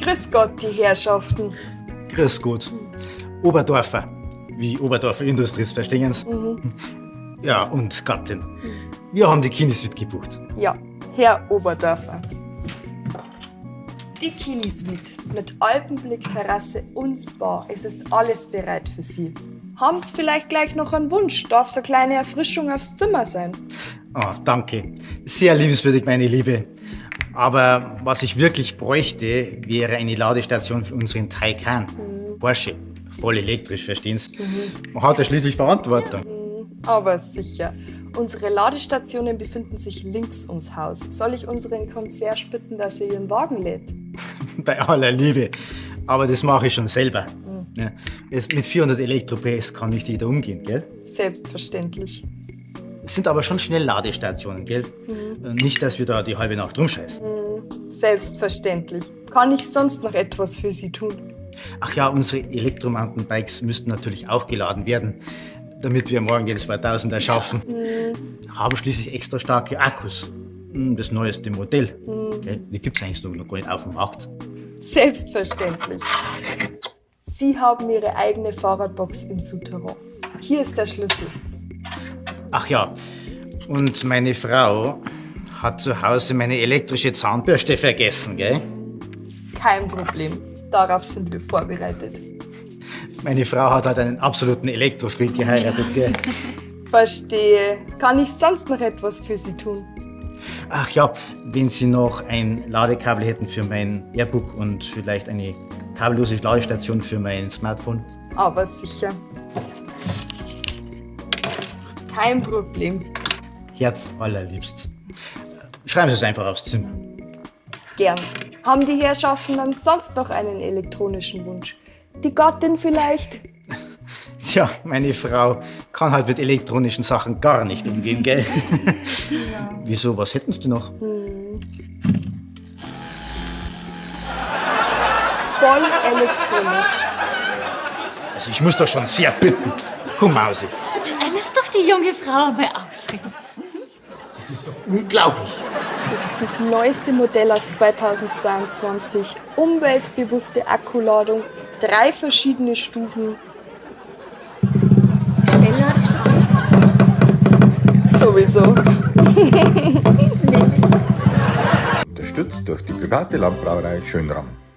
Grüß Gott, die Herrschaften. Grüß Gott. Oberdorfer, wie Oberdorfer Industries, verstehen Sie? Ja, und Gattin. Wir haben die Kinisuite gebucht. Ja, Herr Oberdorfer. Die Kinisuite mit Alpenblick, Terrasse und Spa. Es ist alles bereit für Sie. Haben Sie vielleicht gleich noch einen Wunsch? Darf so eine kleine Erfrischung aufs Zimmer sein? Ah, danke. Sehr liebenswürdig, meine Liebe. Aber was ich wirklich bräuchte, wäre eine Ladestation für unseren Taycan. Porsche. Voll elektrisch, verstehen Sie? Man hat ja schließlich Verantwortung. Aber sicher. Unsere Ladestationen befinden sich links ums Haus. Soll ich unseren Concierge bitten, dass er Ihren Wagen lädt? Bei aller Liebe. Aber das mache ich schon selber. Ja, mit 400 Elektro-PS kann nicht jeder umgehen, gell? Selbstverständlich. Es sind aber schon Schnellladestationen, gell? Nicht, dass wir da die halbe Nacht rumscheißen. Selbstverständlich. Kann ich sonst noch etwas für Sie tun? Ach ja, unsere Elektro-Mountainbikes müssten natürlich auch geladen werden, damit wir morgen den 2000er schaffen. Haben schließlich extra starke Akkus. Das neueste Modell. Gell? Die gibt es eigentlich noch gar nicht auf dem Markt. Selbstverständlich. Sie haben Ihre eigene Fahrradbox im Souterrain. Hier ist der Schlüssel. Ach ja, und meine Frau hat zu Hause meine elektrische Zahnbürste vergessen, gell? Kein Problem. Darauf sind wir vorbereitet. Meine Frau hat halt einen absoluten Elektrofreak geheiratet, gell? Verstehe. Kann ich sonst noch etwas für Sie tun? Ach ja, wenn Sie noch ein Ladekabel hätten für mein Airbook und vielleicht eine kabellose Ladestation für mein Smartphone. Aber sicher. Kein Problem. Herz allerliebst. Schreiben Sie es einfach aufs Zimmer. Gern. Haben die Herrschaften dann sonst noch einen elektronischen Wunsch? Die Gattin vielleicht? Tja, meine Frau kann halt mit elektronischen Sachen gar nicht umgehen, gell? Wieso, was hätten Sie denn noch? Voll elektronisch. Also ich muss doch schon sehr bitten. Komm, Mausi. Lass doch die junge Frau mal ausreden. Unglaublich. Das ist das neueste Modell aus 2022. Umweltbewusste Akkuladung, 3 verschiedene Stufen. Schnellladestation? Sowieso. Unterstützt durch die private Landbrauerei Schönram.